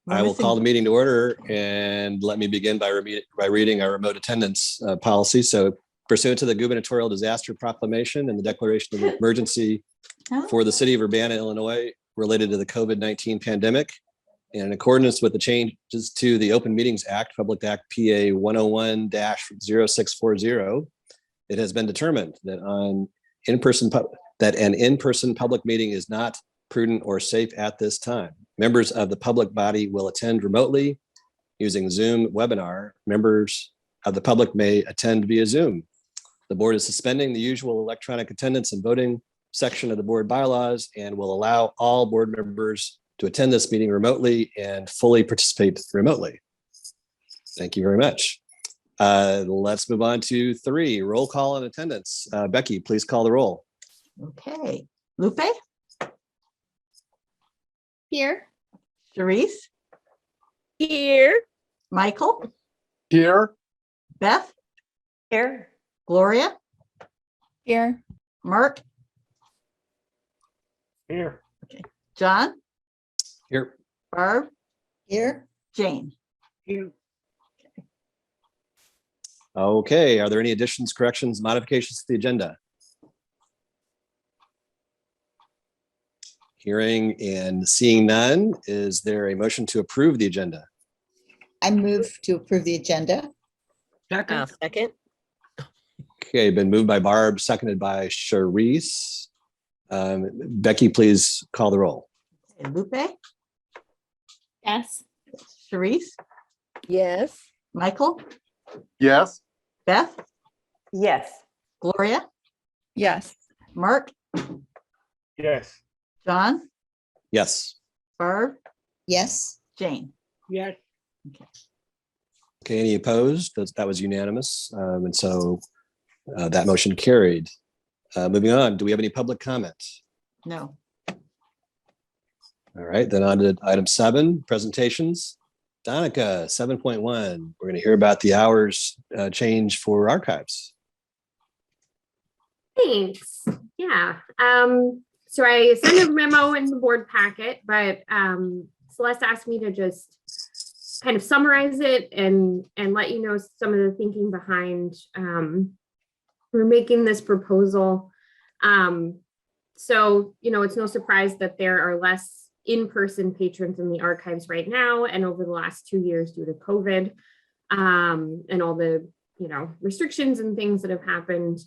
I will call the meeting to order, and let me begin by reading our remote attendance policy. So pursuant to the gubernatorial disaster proclamation and the declaration of emergency for the city of Urbana, Illinois, related to the COVID-19 pandemic, and in accordance with the changes to the Open Meetings Act, Public Act PA 101-0640, it has been determined that an in-person public meeting is not prudent or safe at this time. Members of the public body will attend remotely using Zoom webinar. Members of the public may attend via Zoom. The board is suspending the usual electronic attendance and voting section of the board bylaws and will allow all board members to attend this meeting remotely and fully participate remotely. Thank you very much. Let's move on to 3, roll call and attendance. Becky, please call the roll. Okay. Lupe? Here. Sharice? Here. Michael? Here. Beth? Here. Gloria? Here. Mark? Here. John? Here. Barb? Here. Jane? Here. Okay, are there any additions, corrections, modifications to the agenda? Hearing and seeing none, is there a motion to approve the agenda? I move to approve the agenda. Second. Okay, been moved by Barb, seconded by Sharice. Becky, please call the roll. Lupe? Yes. Sharice? Yes. Michael? Yes. Beth? Yes. Gloria? Yes. Mark? Yes. John? Yes. Barb? Yes. Jane? Yes. Okay, any opposed? That was unanimous. And so that motion carried. Moving on, do we have any public comment? No. All right, then on to item 7, presentations. Donica, 7.1, we're going to hear about the hours change for archives. Thanks. Yeah. So I sent a memo in the board packet, but Celeste asked me to just kind of summarize it and let you know some of the thinking behind we're making this proposal. So, it's no surprise that there are less in-person patrons in the archives right now and over the last 2 years due to COVID and all the, restrictions and things that have happened.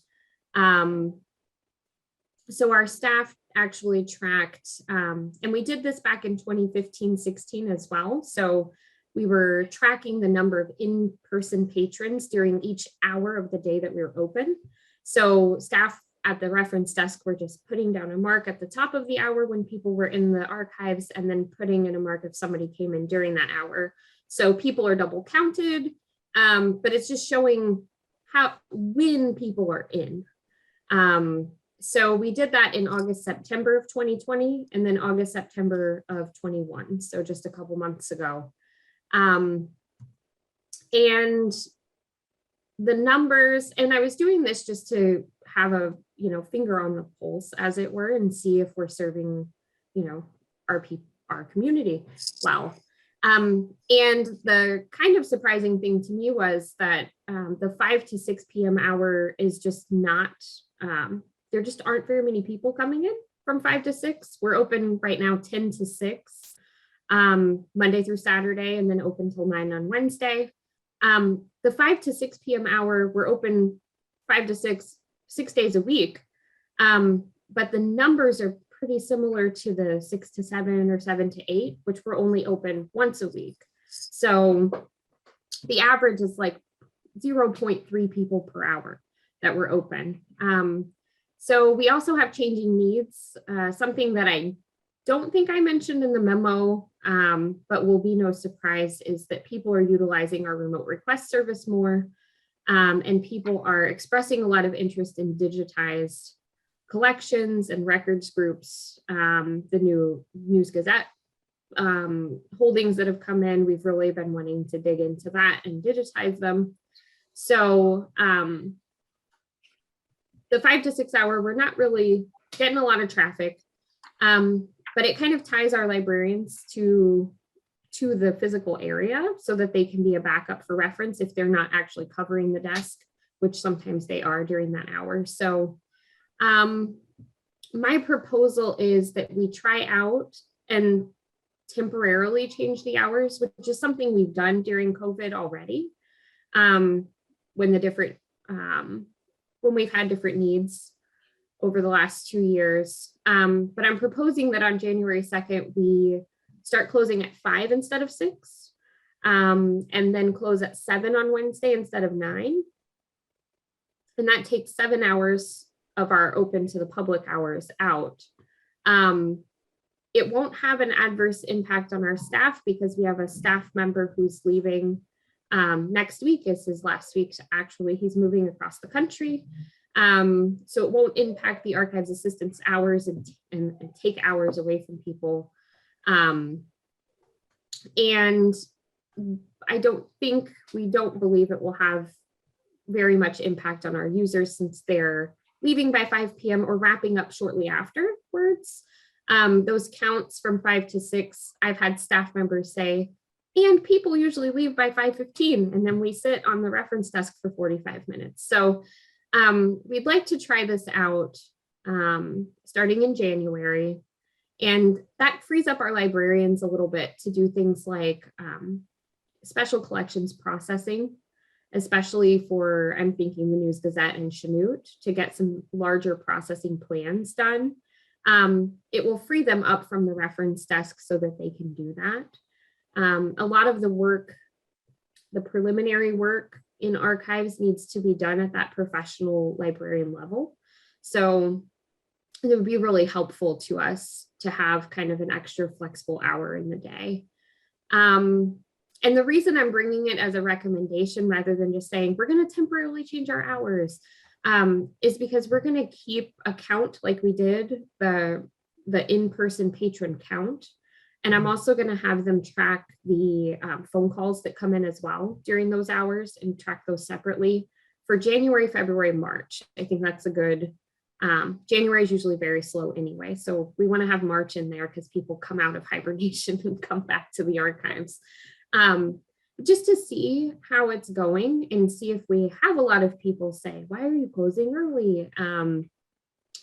So our staff actually tracked, and we did this back in 2015-16 as well. So we were tracking the number of in-person patrons during each hour of the day that we were open. So staff at the reference desk were just putting down a mark at the top of the hour when people were in the archives and then putting in a mark if somebody came in during that hour. So people are double counted, but it's just showing when people are in. So we did that in August, September of 2020, and then August, September of 21. So just a couple months ago. And the numbers, and I was doing this just to have a, finger on the pulse, as it were, and see if we're serving, our community well. And the kind of surprising thing to me was that the 5 to 6 p.m. hour is just not, there just aren't very many people coming in from 5 to 6. We're open right now 10 to 6, Monday through Saturday, and then open till 9 on Wednesday. The 5 to 6 p.m. hour, we're open 5 to 6 days a week. But the numbers are pretty similar to the 6 to 7 or 7 to 8, which we're only open once a week. So the average is like 0.3 people per hour that we're open. So we also have changing needs, something that I don't think I mentioned in the memo, but will be no surprise, is that people are utilizing our remote request service more, and people are expressing a lot of interest in digitized collections and records groups. The new News Gazette holdings that have come in, we've really been wanting to dig into that and digitize them. So the 5 to 6 hour, we're not really getting a lot of traffic. But it kind of ties our librarians to to the physical area so that they can be a backup for reference if they're not actually covering the desk, which sometimes they are during that hour. So my proposal is that we try out and temporarily change the hours, which is something we've done during COVID already. When we've had different needs over the last 2 years. But I'm proposing that on January 2nd, we start closing at 5 instead of 6, and then close at 7 on Wednesday instead of 9. And that takes 7 hours of our open to the public hours out. It won't have an adverse impact on our staff because we have a staff member who's leaving next week is his last week. Actually, he's moving across the country. So it won't impact the archives assistants hours and take hours away from people. And we don't believe it will have very much impact on our users since they're leaving by 5 p.m. or wrapping up shortly afterwards. Those counts from 5 to 6, I've had staff members say, and people usually leave by 5:15, and then we sit on the reference desk for 45 minutes. So we'd like to try this out starting in January. And that frees up our librarians a little bit to do things like special collections processing, especially for, I'm thinking, the News Gazette and Chanute, to get some larger processing plans done. It will free them up from the reference desk so that they can do that. A lot of the work, the preliminary work in archives needs to be done at that professional librarian level. So it would be really helpful to us to have kind of an extra flexible hour in the day. And the reason I'm bringing it as a recommendation rather than just saying we're going to temporarily change our hours is because we're going to keep a count like we did the in-person patron count. And I'm also going to have them track the phone calls that come in as well during those hours and track those separately for January, February, March. I think that's a good, January is usually very slow anyway. So we want to have March in there because people come out of hibernation and come back to the archives. Just to see how it's going and see if we have a lot of people say, why are you closing early?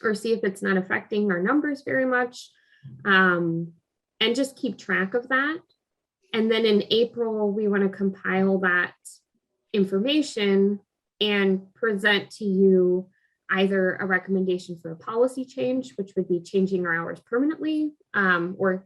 Or see if it's not affecting our numbers very much. And just keep track of that. And then in April, we want to compile that information and present to you either a recommendation for a policy change, which would be changing our hours permanently, or,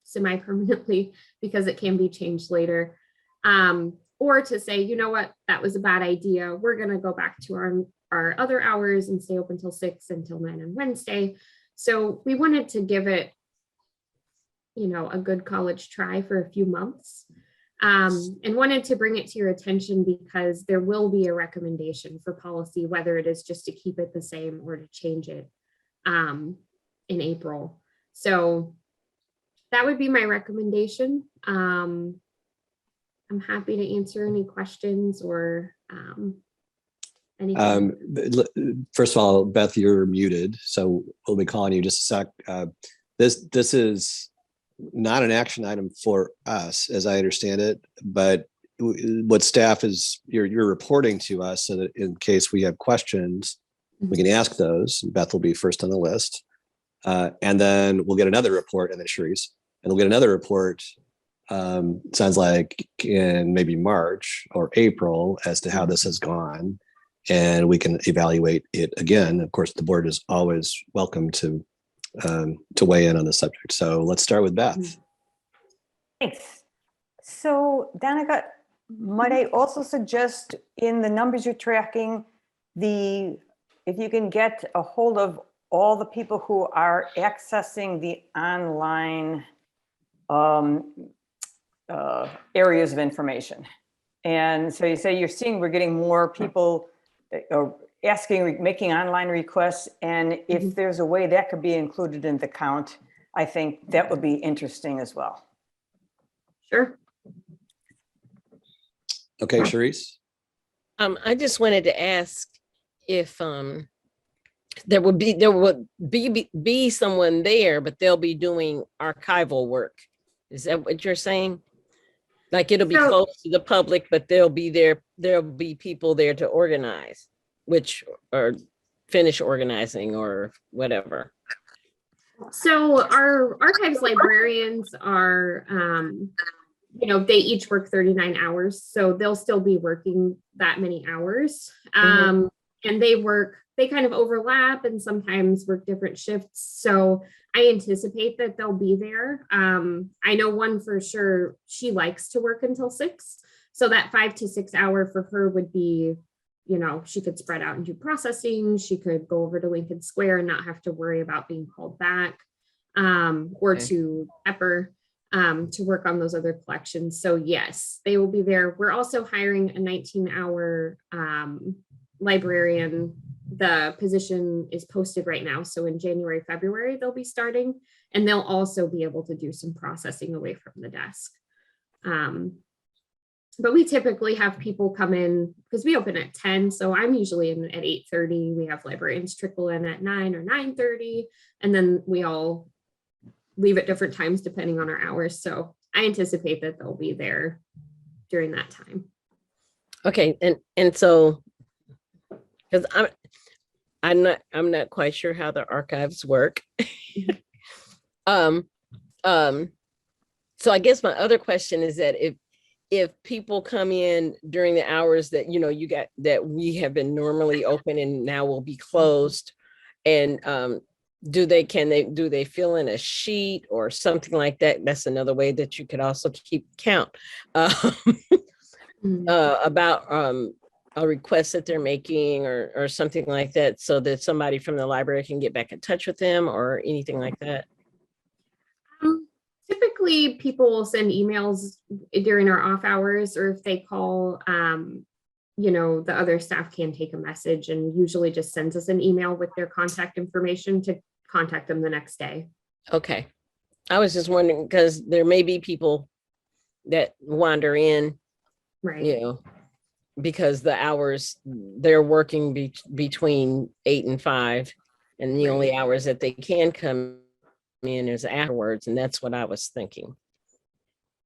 semi-permanently, because it can be changed later. Or to say, you know what, that was a bad idea. We're going to go back to our other hours and stay open till 6 until 9 on Wednesday. So we wanted to give it a good college try for a few months, and wanted to bring it to your attention because there will be a recommendation for policy, whether it is just to keep it the same or to change it in April. So that would be my recommendation. I'm happy to answer any questions or anything. First of all, Beth, you're muted, so we'll be calling you just a sec. This is not an action item for us, as I understand it, but what staff is you're reporting to us so that in case we have questions, we can ask those. Beth will be first on the list. And then we'll get another report, and then Sharice, and we'll get another report, sounds like in maybe March or April, as to how this has gone. And we can evaluate it again. Of course, the board is always welcome to weigh in on the subject. So let's start with Beth. Thanks. So Danica, might I also suggest in the numbers you're tracking, if you can get a hold of all the people who are accessing the online areas of information. And so you say you're seeing we're getting more people making online requests, and if there's a way that could be included in the count, I think that would be interesting as well. Sure. Okay, Sharice. I just wanted to ask if there would be someone there, but they'll be doing archival work. Is that what you're saying? Like it'll be So- closed to the public, but there'll be people there to organize, or finish organizing or whatever. So our archives librarians are, they each work 39 hours, so they'll still be working that many hours. And they kind of overlap and sometimes work different shifts. So I anticipate that they'll be there. I know one for sure, she likes to work until 6. So that 5 to 6 hour for her would be, she could spread out and do processing. She could go over to Lincoln Square and not have to worry about being called back, or Okay. to Pepper, to work on those other collections. So yes, they will be there. We're also hiring a 19-hour librarian. The position is posted right now. So in January, February, they'll be starting, and they'll also be able to do some processing away from the desk. But we typically have people come in because we open at 10. So I'm usually in at 8:30. We have librarians trickle in at 9 or 9:30. And then we all leave at different times depending on our hours. So I anticipate that they'll be there during that time. Okay, and so, because I'm not quite sure how the archives work. So I guess my other question is that if people come in during the hours that that we have been normally open and now will be closed, and do they fill in a sheet or something like that? That's another way that you could also keep count about a request that they're making or something like that, so that somebody from the library can get back in touch with them or anything like that. Typically, people will send emails during our off hours, or if they call, the other staff can take a message and usually just sends us an email with their contact information to contact them the next day. Okay. I was just wondering, because there may be people that wander in, Right. because the hours they're working between 8 and 5, and the only hours that they can come in is afterwards. And that's what I was thinking.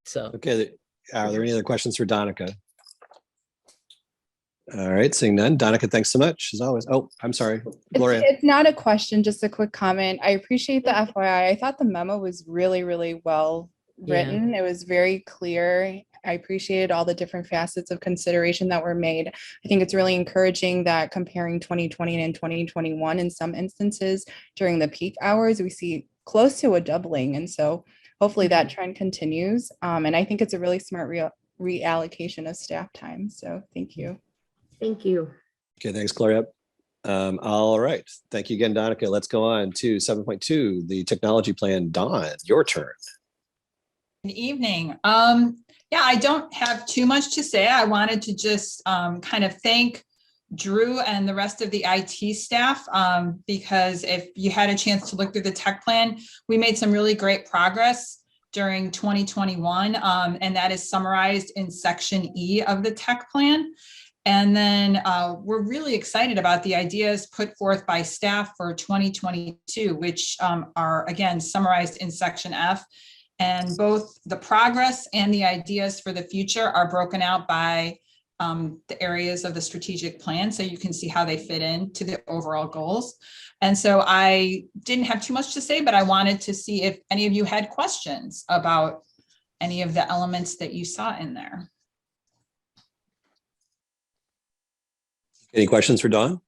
So, Okay, are there any other questions for Donica? All right, seeing none. Donica, thanks so much, as always. Oh, I'm sorry, Gloria. It's not a question, just a quick comment. I appreciate the FYI. I thought the memo was really, really well written. It was very clear. I appreciated all the different facets of consideration that were made. I think it's really encouraging that comparing 2020 and 2021, in some instances during the peak hours, we see close to a doubling. And so hopefully that trend continues. And I think it's a really smart reallocation of staff time. So thank you. Thank you. Okay, thanks, Gloria. All right, thank you again, Donica. Let's go on to 7.2, the technology plan. Dawn, your turn. Good evening. Yeah, I don't have too much to say. I wanted to just kind of thank Drew and the rest of the IT staff, because if you had a chance to look through the tech plan, we made some really great progress during 2021, and that is summarized in section E of the tech plan. And then we're really excited about the ideas put forth by staff for 2022, which are again summarized in section F. And both the progress and the ideas for the future are broken out by the areas of the strategic plan, so you can see how they fit into the overall goals. And so I didn't have too much to say, but I wanted to see if any of you had questions about any of the elements that you saw in there. Any questions for Dawn?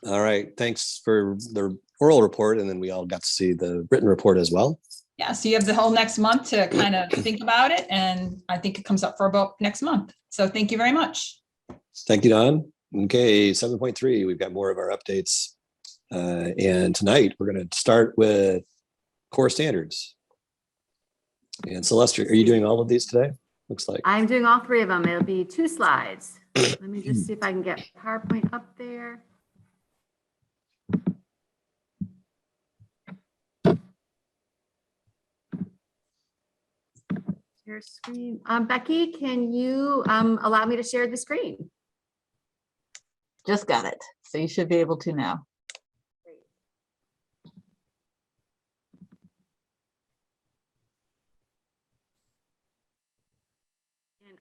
All right, thanks for the oral report, and then we all got to see the written report as well. Yeah, so you have the whole next month to kind of think about it, and I think it comes up for about next month. So thank you very much. Thank you, Dawn. Okay, 7.3, we've got more of our updates. And tonight we're going to start with core standards. And Celeste, are you doing all of these today? Looks like. I'm doing all 3 of them. It'll be 2 slides. Let me just see if I can get PowerPoint up there. Share screen. Becky, can you allow me to share the screen? Just got it. So you should be able to now.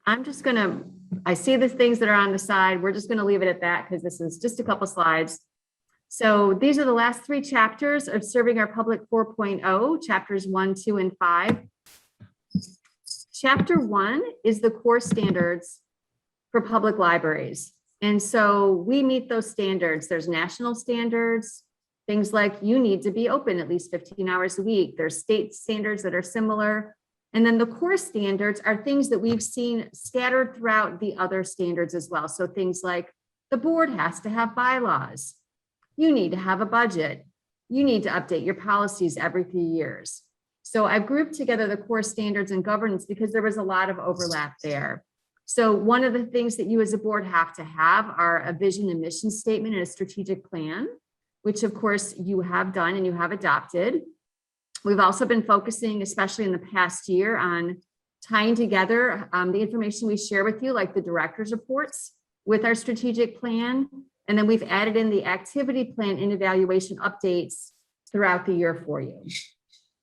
I'm just gonna, I see the things that are on the side. We're just gonna leave it at that because this is just a couple slides. So these are the last 3 chapters of Serving Our Public 4.0, chapters 1, 2, and 5. Chapter 1 is the core standards for public libraries. And so we meet those standards. There's national standards, things like you need to be open at least 15 hours a week. There's state standards that are similar. And then the core standards are things that we've seen scattered throughout the other standards as well. So things like the board has to have bylaws. You need to have a budget. You need to update your policies every few years. So I've grouped together the core standards and governance because there was a lot of overlap there. So one of the things that you as a board have to have are a vision and mission statement and a strategic plan, which of course you have done and you have adopted. We've also been focusing, especially in the past year, on tying together the information we share with you, like the director's reports, with our strategic plan. And then we've added in the activity plan and evaluation updates throughout the year for you.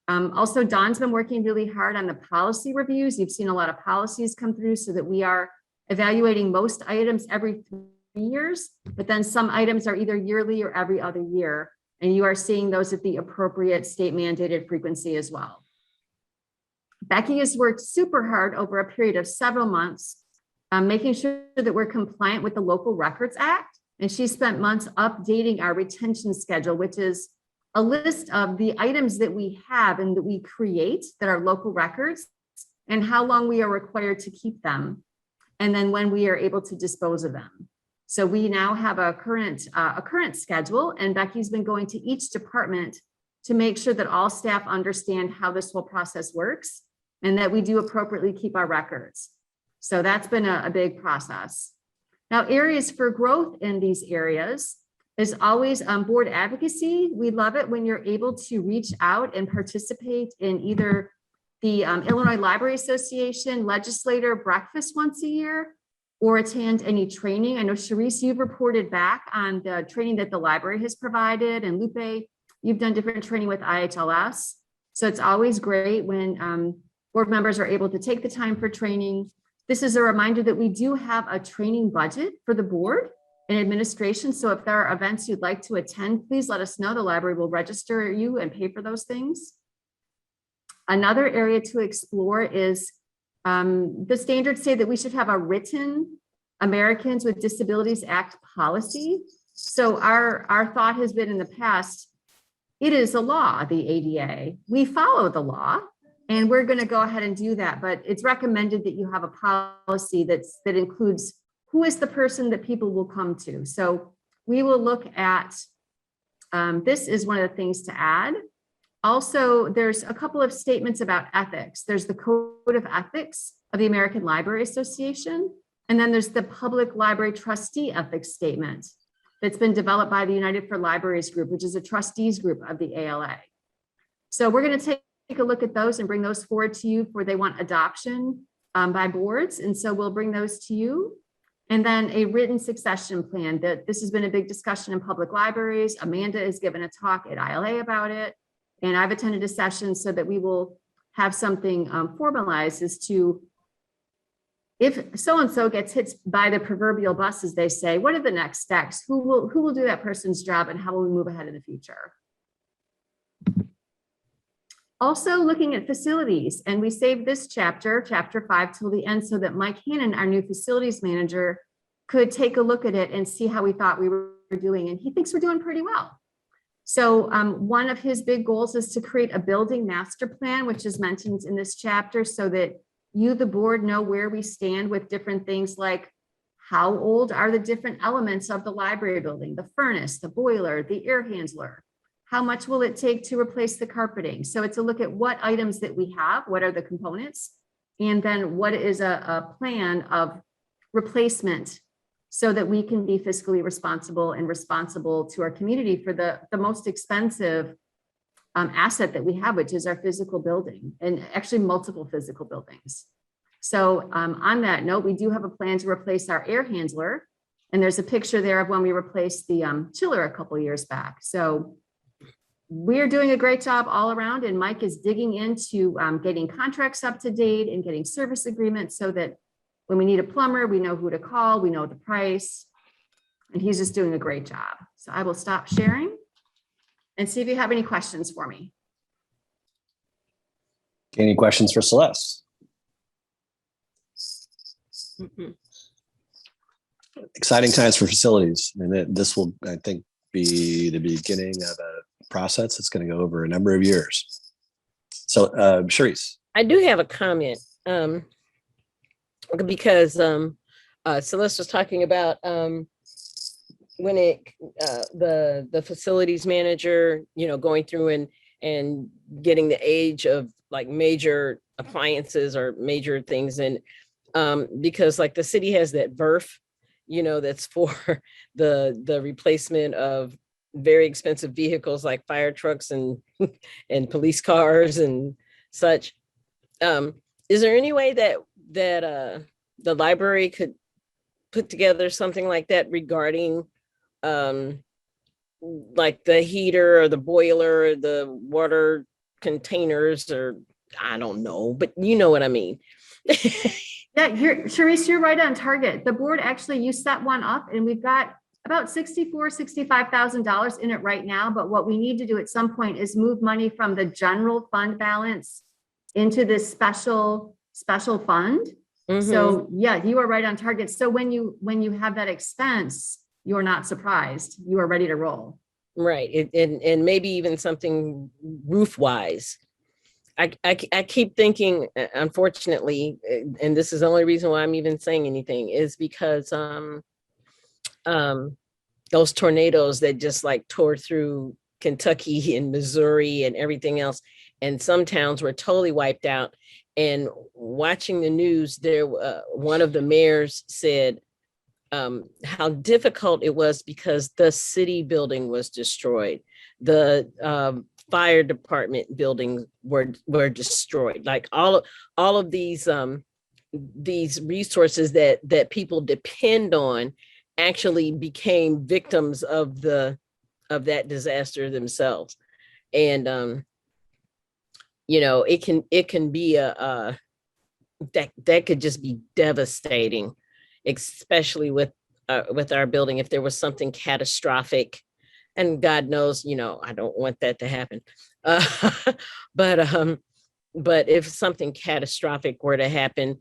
Also, Dawn's been working really hard on the policy reviews. You've seen a lot of policies come through so that we are evaluating most items every 3 years, but then some items are either yearly or every other year. And you are seeing those at the appropriate state mandated frequency as well. Becky has worked super hard over a period of several months, making sure that we're compliant with the Local Records Act. And she spent months updating our retention schedule, which is a list of the items that we have and that we create that are local records and how long we are required to keep them. And then when we are able to dispose of them. So we now have a current schedule, and Becky's been going to each department to make sure that all staff understand how this whole process works and that we do appropriately keep our records. So that's been a big process. Now, areas for growth in these areas is always board advocacy. We love it when you're able to reach out and participate in either the Illinois Library Association legislator breakfast once a year or attend any training. I know, Sharice, you've reported back on the training that the library has provided, and Lupe, you've done different training with IHLS. So it's always great when board members are able to take the time for training. This is a reminder that we do have a training budget for the board and administration. So if there are events you'd like to attend, please let us know. The library will register you and pay for those things. Another area to explore is the standards say that we should have a written Americans with Disabilities Act policy. So our thought has been in the past, it is a law, the ADA. We follow the law. And we're going to go ahead and do that, but it's recommended that you have a policy that includes who is the person that people will come to. So we will look at, this is one of the things to add. Also, there's a couple of statements about ethics. There's the Code of Ethics of the American Library Association, and then there's the Public Library Trustee Ethics Statement that's been developed by the United for Libraries group, which is a trustees group of the ALA. So we're going to take a look at those and bring those forward to you for they want adoption by boards. And so we'll bring those to you. And then a written succession plan. That this has been a big discussion in public libraries. Amanda has given a talk at ILA about it. And I've attended a session so that we will have something formalized as to if so-and-so gets hit by the proverbial bus, as they say, what are the next steps? Who will do that person's job and how will we move ahead in the future? Also looking at facilities, and we saved this chapter 5 till the end so that Mike Hannon, our new facilities manager, could take a look at it and see how we thought we were doing. And he thinks we're doing pretty well. So one of his big goals is to create a building master plan, which is mentioned in this chapter, so that you, the board, know where we stand with different things like how old are the different elements of the library building, the furnace, the boiler, the air handler. How much will it take to replace the carpeting? So it's a look at what items that we have, what are the components, and then what is a plan of replacement so that we can be fiscally responsible and responsible to our community for the most expensive asset that we have, which is our physical building, and actually multiple physical buildings. So on that note, we do have a plan to replace our air handler. And there's a picture there of when we replaced the chiller a couple of years back. So we're doing a great job all around, and Mike is digging into getting contracts up to date and getting service agreements so that When we need a plumber, we know who to call, we know the price. And he's just doing a great job. So I will stop sharing and see if you have any questions for me. Any questions for Celeste? Exciting times for facilities, and this will, I think, be the beginning of a process that's going to go over a number of years. So, Charisse. I do have a comment because Celeste was talking about when the facilities manager, going through and getting the age of like major appliances or major things, and because like the city has that VERF, that's for the replacement of very expensive vehicles like fire trucks and and police cars and such. Is there any way that the library could put together something like that regarding like the heater or the boiler, or the water containers, or I don't know, but you know what I mean? Yeah, Charisse, you're right on target. The board actually, you set one up and we've got about $65,000 in it right now. But what we need to do at some point is move money from the general fund balance into this special fund. So yeah, you are right on target. So when you have that expense, you're not surprised. You are ready to roll. Right. And maybe even something roof wise. I keep thinking, unfortunately, and this is the only reason why I'm even saying anything, is because those tornadoes that just like tore through Kentucky and Missouri and everything else, and some towns were totally wiped out. And watching the news, there, one of the mayors said how difficult it was because the city building was destroyed. The fire department buildings were destroyed. Like all of these resources that people depend on actually became victims of that disaster themselves. And it can be that could just be devastating, especially with our building, if there was something catastrophic. And God knows, I don't want that to happen. But if something catastrophic were to happen,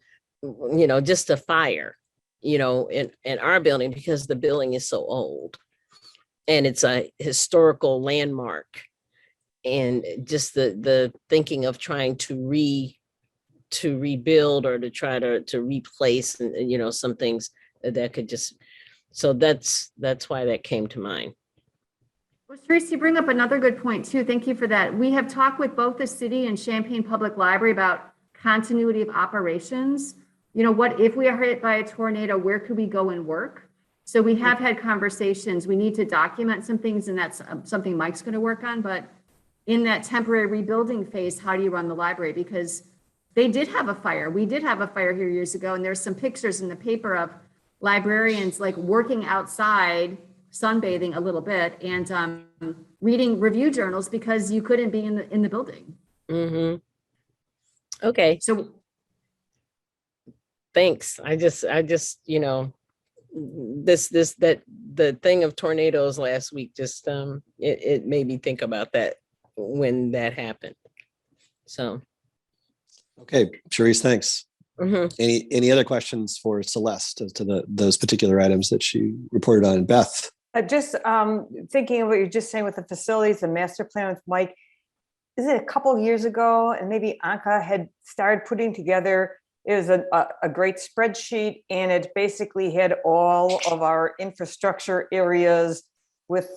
just a fire, in our building, because the building is so old and it's a historical landmark, and just the thinking of trying to rebuild or to try to replace, and some things that could just, so that's why that came to mind. Well, Tracy, you bring up another good point too. Thank you for that. We have talked with both the city and Champaign Public Library about continuity of operations. What if we are hit by a tornado, where could we go and work? So we have had conversations. We need to document some things, and that's something Mike's going to work on. But in that temporary rebuilding phase, how do you run the library? Because they did have a fire. We did have a fire here years ago, and there's some pictures in the paper of librarians like working outside, sunbathing a little bit, and reading review journals because you couldn't be in the building. Okay. So thanks. I just the thing of tornadoes last week just it made me think about that when that happened. So okay, Charisse, thanks. Any other questions for Celeste as to those particular items that she reported on? Beth? Just thinking of what you're just saying with the facilities, the master plan with Mike, is it a couple of years ago, and maybe Anka had started putting together, it was a great spreadsheet, and it basically had all of our infrastructure areas with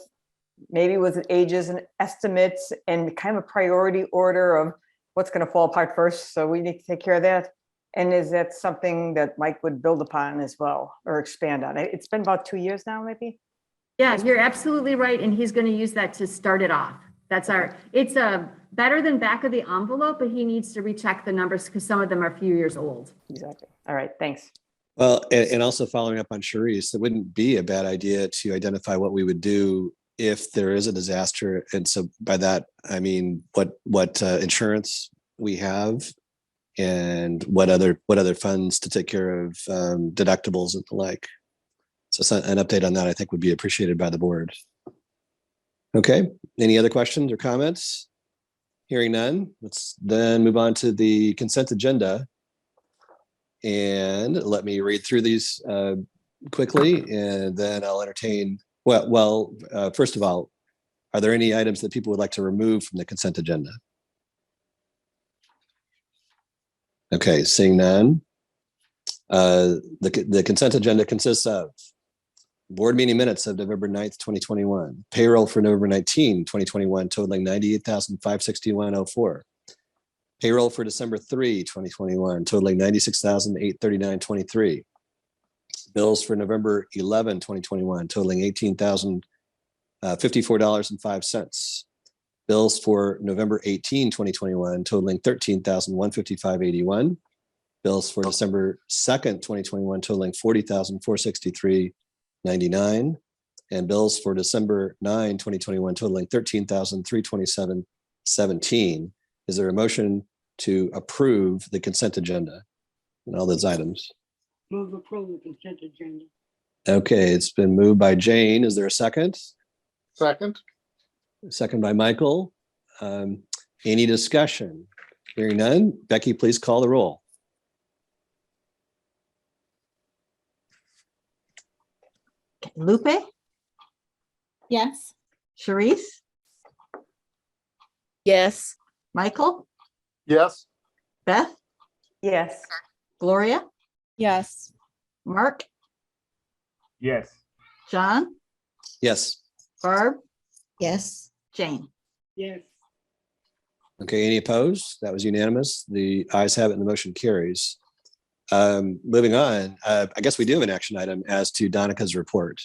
ages and estimates and kind of a priority order of what's going to fall apart first. So we need to take care of that. And is that something that Mike would build upon as well or expand on? It's been about 2 years now, maybe? yeah, you're absolutely right. And he's going to use that to start it off. It's a better than back of the envelope, but he needs to recheck the numbers because some of them are a few years old. Exactly. All right, thanks. Well, and also following up on Charisse, it wouldn't be a bad idea to identify what we would do if there is a disaster. And so by that, I mean, what insurance we have and what other funds to take care of deductibles and the like. So an update on that I think would be appreciated by the board. Okay, any other questions or comments? Hearing none, let's then move on to the consent agenda. And let me read through these quickly, and then I'll entertain, first of all, are there any items that people would like to remove from the consent agenda? Okay, seeing none. The consent agenda consists of board meeting minutes of November 9th, 2021, payroll for November 19, 2021, totaling $98,561.04. Payroll for December 3, 2021, totaling $96,839.23. Bills for November 11, 2021, totaling $18,054.05. Bills for November 18, 2021, totaling $13,155.81. Bills for December 2nd, 2021, totaling $40,463.99. And bills for December 9, 2021, totaling $13,327.17. Is there a motion to approve the consent agenda and all those items? Move approval consent agenda. Okay, it's been moved by Jane. Is there a second? Second. Second by Michael. Any discussion? Hearing none. Becky, please call the roll. Lupe, Yes. Sharice, Yes. Michael, Yes. Beth, Yes. Gloria, Yes. Mark, Yes. John, Yes. Barb, Yes. Jane. Yes. Okay, any opposed? That was unanimous. The ayes have it and the motion carries. Moving on, I guess we do have an action item as to Donica's report.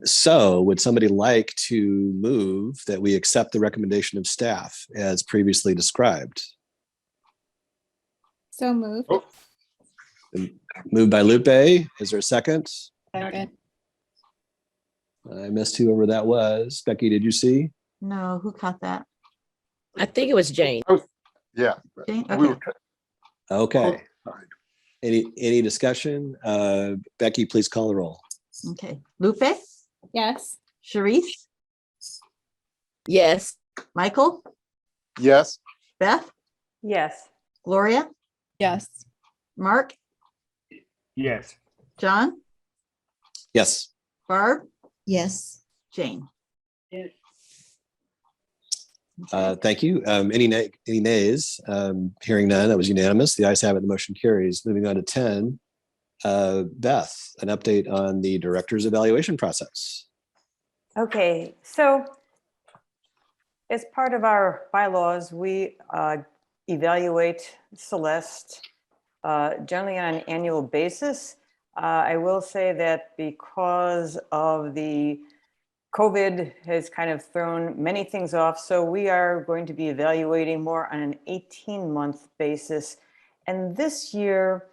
So would somebody like to move that we accept the recommendation of staff as previously described? So moved. Oh. Moved by Lupe. Is there a second? Second. I missed whoever that was. Becky, did you see? No, who caught that? I think it was Jane. Yeah. Jane? We Okay. were- Okay. All right. Any discussion? Becky, please call the roll. Okay. Lupe, Yes. Sharice, Yes. Michael, Yes. Beth, Yes. Gloria, Yes. Mark, Yes. John, Yes. Barb, Yes. Jane. Yes. Thank you. Any nays? Hearing none, that was unanimous. The ayes have it, the motion carries. Moving on to 10. Beth, an update on the director's evaluation process. Okay, so as part of our bylaws, we evaluate Celeste generally on an annual basis. I will say that because of the COVID has kind of thrown many things off, so we are going to be evaluating more on an 18-month basis. And this year,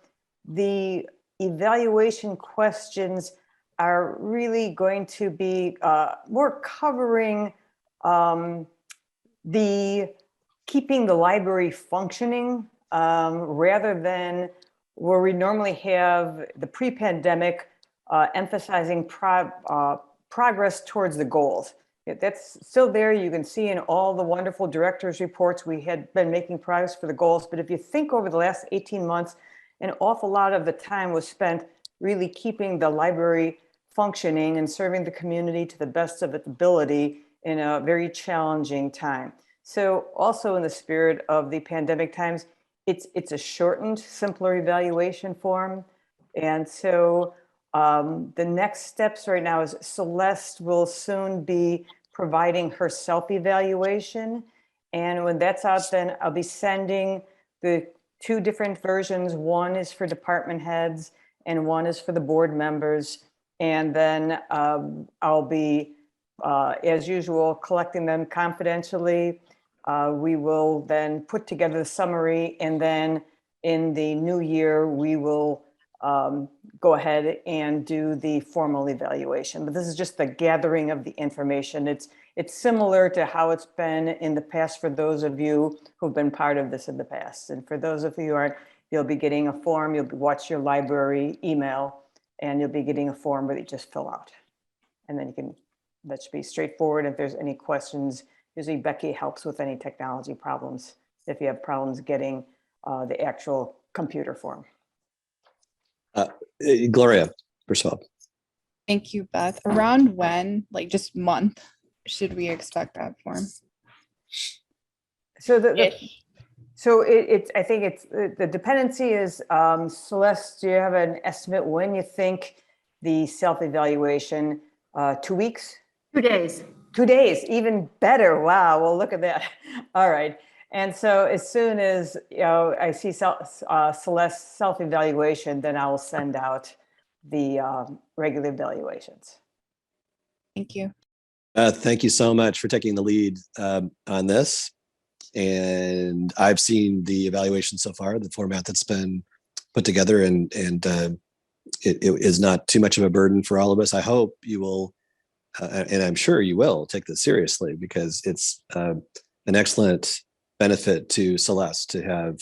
the evaluation questions are really going to be more covering the keeping the library functioning rather than where we normally have the pre-pandemic emphasizing progress towards the goals. That's still there. You can see in all the wonderful directors' reports, we had been making progress for the goals. But if you think over the last 18 months, an awful lot of the time was spent really keeping the library functioning and serving the community to the best of its ability in a very challenging time. So also in the spirit of the pandemic times, it's a shortened, simpler evaluation form. And so the next steps right now is Celeste will soon be providing her self-evaluation. And when that's out, then I'll be sending the 2 different versions. One is for department heads and one is for the board members. And then I'll be, as usual, collecting them confidentially. We will then put together the summary, and then in the new year, we will go ahead and do the formal evaluation. But this is just the gathering of the information. It's similar to how it's been in the past for those of you who've been part of this in the past. And for those of you who aren't, you'll be getting a form, you'll watch your library email, and you'll be getting a form where you just fill out. And then that should be straightforward. If there's any questions, usually Becky helps with any technology problems if you have problems getting the actual computer form. Gloria, first of all. Thank you, Beth. Around when, like just month, should we expect that form? So I think it's the dependency is Celeste. Do you have an estimate when you think the self-evaluation? 2 weeks? 2 days. 2 days, even better. Wow. Well, look at that. All right. And so as soon as I see Celeste's self-evaluation, then I will send out the regular evaluations. Thank you. Thank you so much for taking the lead on this. And I've seen the evaluation so far, the format that's been put together, and it is not too much of a burden for all of us. I hope you will, and I'm sure you will, take this seriously, because it's an excellent benefit to Celeste to have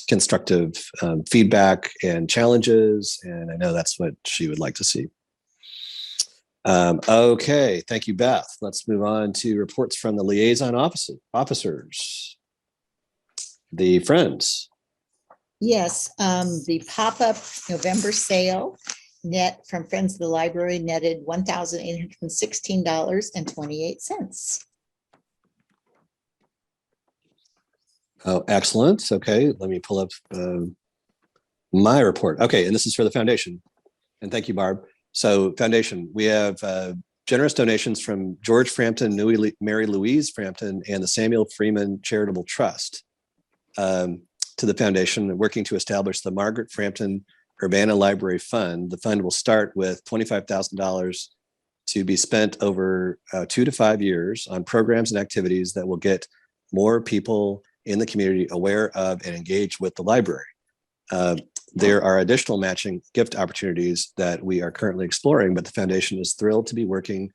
constructive feedback and challenges, and I know that's what she would like to see. Okay, thank you, Beth. Let's move on to reports from the liaison officers. The Friends. Yes, the pop-up November sale net from Friends of the Library netted $1,816.28. Oh, excellent. Okay, let me pull up my report. Okay, and this is for the foundation. And thank you, Barb. So foundation, we have generous donations from George Frampton, Mary Louise Frampton, and the Samuel Freeman Charitable Trust to the foundation, working to establish the Margaret Frampton Urbana Library Fund. The fund will start with $25,000 to be spent over 2 to 5 years on programs and activities that will get more people in the community aware of and engaged with the library. There are additional matching gift opportunities that we are currently exploring, but the foundation is thrilled to be working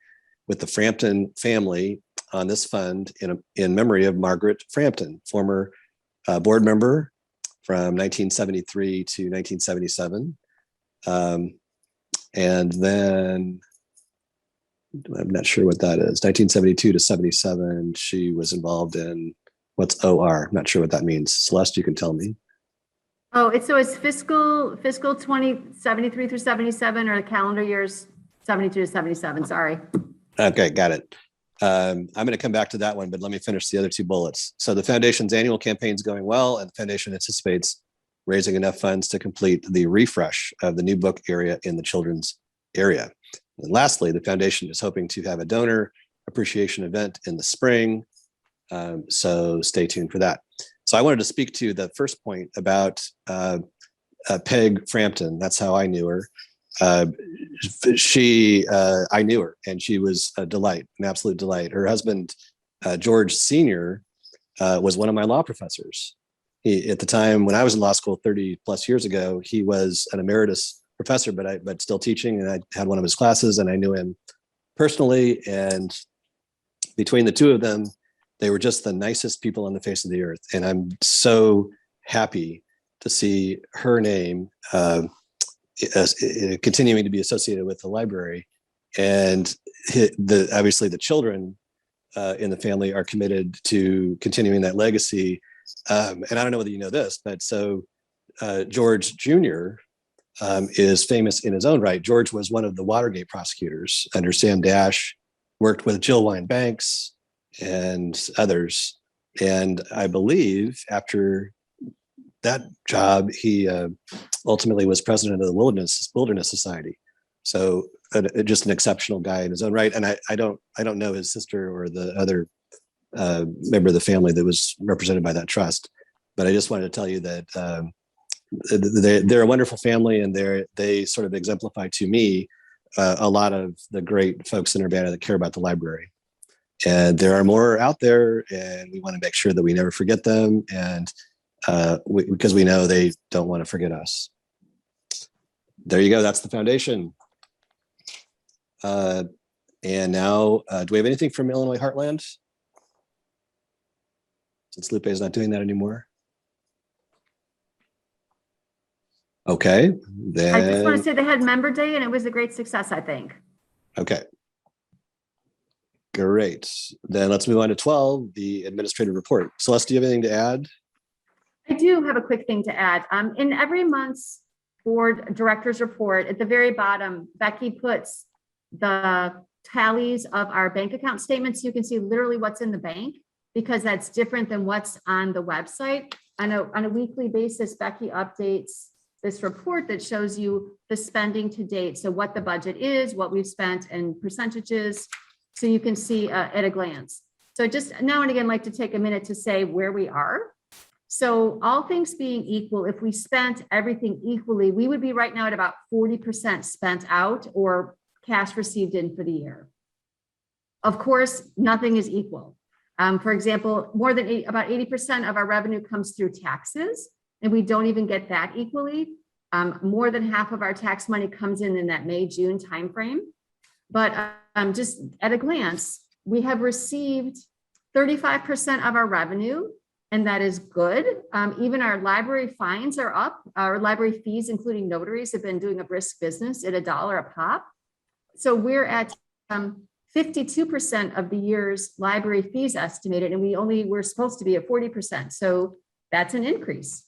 with the Frampton family on this fund in memory of Margaret Frampton, former board member from 1973 to 1977. And then, I'm not sure what that is, 1972 to 77, she was involved in, what's OR? I'm not sure what that means. Celeste, you can tell me. Oh, it's fiscal 2073 through 77, or the calendar years 72 to 77. Sorry. Okay, got it. I'm going to come back to that one, but let me finish the other 2 bullets. So the foundation's annual campaign is going well, and the foundation anticipates raising enough funds to complete the refresh of the new book area in the children's area. And lastly, the foundation is hoping to have a donor appreciation event in the spring. So stay tuned for that. So I wanted to speak to the first point about Peg Frampton. That's how I knew her. I knew her, and she was a delight, an absolute delight. Her husband, George Sr., was one of my law professors. At the time when I was in law school 30 plus years ago, he was an emeritus professor, but still teaching, and I had one of his classes, and I knew him personally. And between the 2 of them, they were just the nicest people on the face of the earth. And I'm so happy to see her name continuing to be associated with the library. And obviously the children in the family are committed to continuing that legacy. And I don't know whether you know this, but so George Jr. Is famous in his own right. George was one of the Watergate prosecutors under Sam Dash, worked with Jill Wine Banks and others. And I believe after that job, he ultimately was president of the Wilderness Society. So just an exceptional guy in his own right. And I don't know his sister or the other member of the family that was represented by that trust. But I just wanted to tell you that they're a wonderful family, and they sort of exemplify to me a lot of the great folks in Urbana that care about the library. And there are more out there, and we want to make sure that we never forget them, and because we know they don't want to forget us. There you go. That's the foundation. And now, do we have anything from Illinois Heartland? Since Lupe is not doing that anymore. Okay, I just want to then, say they had member day and it was a great success, I think. okay. Great. Then let's move on to 12, the administrative report. Celeste, do you have anything to add? I do have a quick thing to add. In every month's board director's report, at the very bottom, Becky puts the tallies of our bank account statements. You can see literally what's in the bank because that's different than what's on the website. On a weekly basis, Becky updates this report that shows you the spending to date. So what the budget is, what we've spent and percentages. So you can see at a glance. So just now and again, like to take a minute to say where we are. So all things being equal, if we spent everything equally, we would be right now at about 40% spent out or cash received in for the year. Of course, nothing is equal. For example, about 80% of our revenue comes through taxes, and we don't even get that equally. More than half of our tax money comes in that May-June timeframe. But just at a glance, we have received 35% of our revenue, and that is good. Even our library fines are up. Our library fees, including notaries, have been doing a brisk business at $1 a pop. So we're at 52% of the year's library fees estimated, and we're supposed to be at 40%. So that's an increase.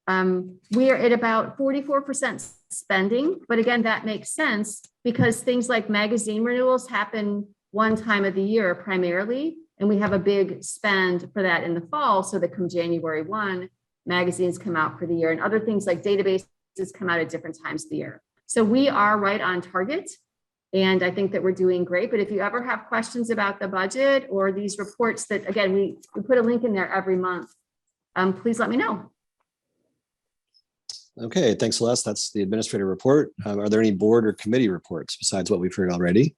We are at about 44% spending, but again, that makes sense because things like magazine renewals happen one time of the year primarily, and we have a big spend for that in the fall. So that come January 1, magazines come out for the year, and other things like databases come out at different times of the year. So we are right on target, and I think that we're doing great. But if you ever have questions about the budget or these reports that, again, we put a link in there every month, please let me know. Okay, thanks, Celeste. That's the administrative report. Are there any board or committee reports besides what we've heard already?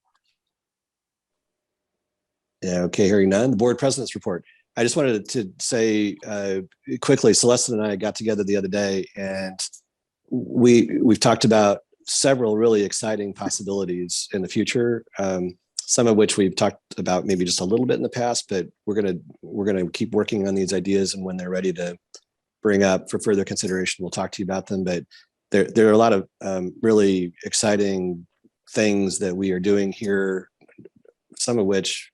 Yeah, okay, hearing none. The board president's report. I just wanted to say quickly, Celeste and I got together the other day, and we've talked about several really exciting possibilities in the future. Some of which we've talked about maybe just a little bit in the past, but we're gonna keep working on these ideas, and when they're ready to bring up for further consideration, we'll talk to you about them. But there are a lot of really exciting things that we are doing here, some of which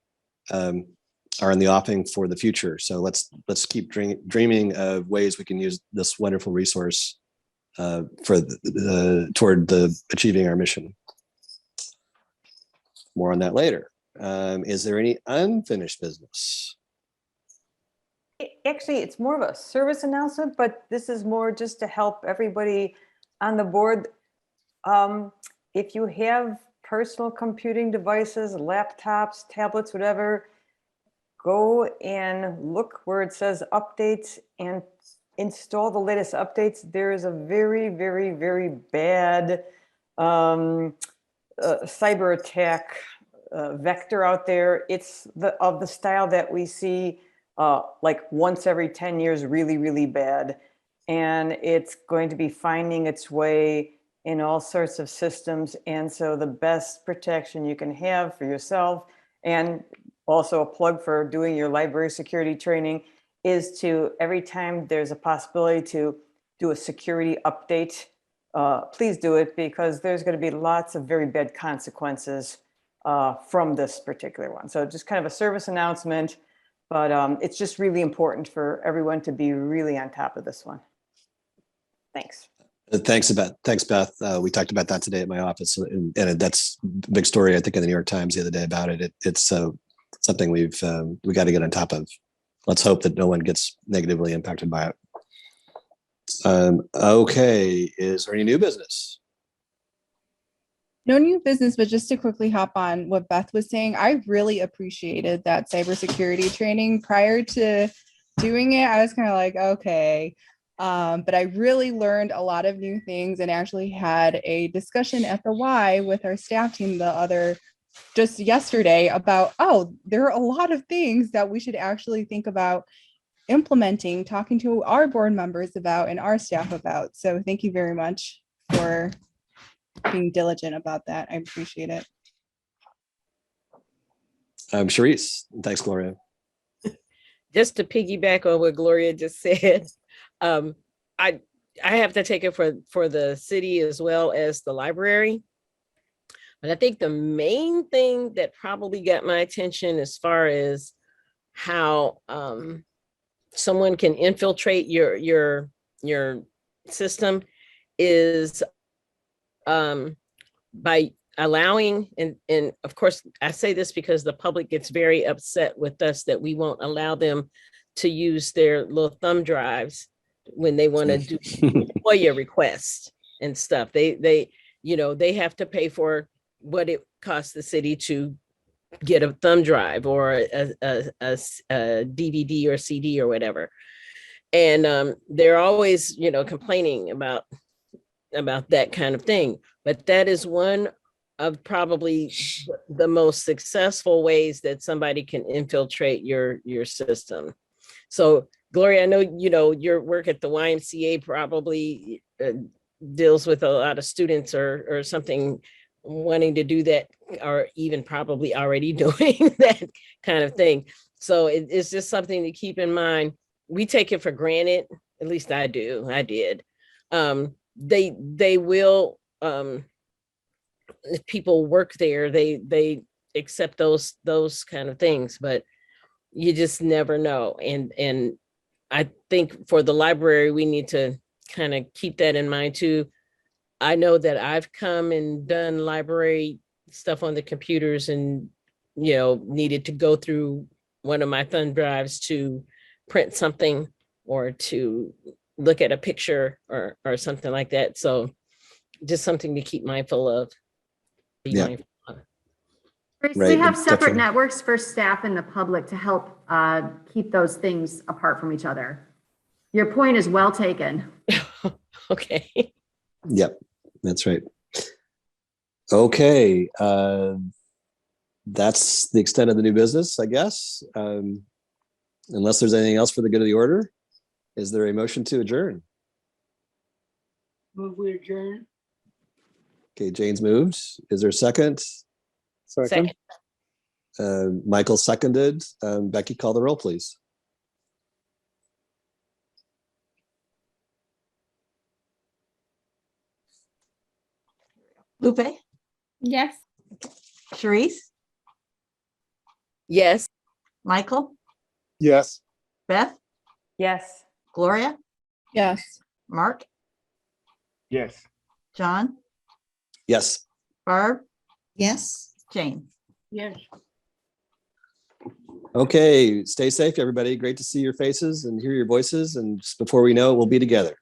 are in the offing for the future. So let's keep dreaming of ways we can use this wonderful resource toward achieving our mission. More on that later. Is there any unfinished business? Actually, it's more of a service announcement, but this is more just to help everybody on the board. If you have personal computing devices, laptops, tablets, whatever, go and look where it says updates and install the latest updates. There is a very, very, very bad cyber attack vector out there. It's of the style that we see like once every 10 years, really, really bad. And it's going to be finding its way in all sorts of systems. And so the best protection you can have for yourself, and also a plug for doing your library security training, is to, every time there's a possibility to do a security update, please do it, because there's going to be lots of very bad consequences from this particular one. So just kind of a service announcement. But it's just really important for everyone to be really on top of this one. Thanks. Thanks, Beth. We talked about that today at my office, and that's a big story, I think, in the New York Times the other day about it. It's something we got to get on top of. Let's hope that no one gets negatively impacted by it. Okay, is there any new business? No new business, but just to quickly hop on what Beth was saying, I really appreciated that cybersecurity training. Prior to doing it, I was kind of like, okay. But I really learned a lot of new things and actually had a discussion at the Y with our staff team just yesterday about, there are a lot of things that we should actually think about implementing, talking to our board members about and our staff about. So thank you very much for being diligent about that. I appreciate it. Sharice, thanks, Gloria. Just to piggyback on what Gloria just said, I have to take it for the city as well as the library. But I think the main thing that probably got my attention as far as how someone can infiltrate your system is by allowing, and of course, I say this because the public gets very upset with us that we won't allow them to use their little thumb drives when they want to do FOIA requests and stuff. They have to pay for what it costs the city to get a thumb drive or a DVD or CD or whatever. And they're always, complaining about that kind of thing. But that is one of probably the most successful ways that somebody can infiltrate your system. So Gloria, I know, your work at the YMCA probably deals with a lot of students or something wanting to do that, or even probably already doing that kind of thing. So it's just something to keep in mind. We take it for granted, at least I did. They will, if people work there, they accept those kind of things, but you just never know. And I think for the library, we need to kind of keep that in mind too. I know that I've come and done library stuff on the computers and, needed to go through one of my thumb drives to print something or to look at a picture or something like that. So just something to keep mindful of. Yeah. Grace, Right, we have but separate definitely. networks for staff and the public to help keep those things apart from each other. Your point is well taken. Okay. Yep, that's right. Okay, that's the extent of the new business, I guess. Unless there's anything else for the good of the order, is there a motion to adjourn? Move we adjourn. Okay, Jane's moved. Is there a second? Second. Michael seconded. Becky, call the roll, please. Lupe, Yes. Sharice, Yes. Michael, Yes. Beth, Yes. Gloria, Yes. Mark, Yes. John, Yes. Barb, Yes. Jane. Yes. Okay, stay safe, everybody. Great to see your faces and hear your voices. And just before we know it, we'll be together.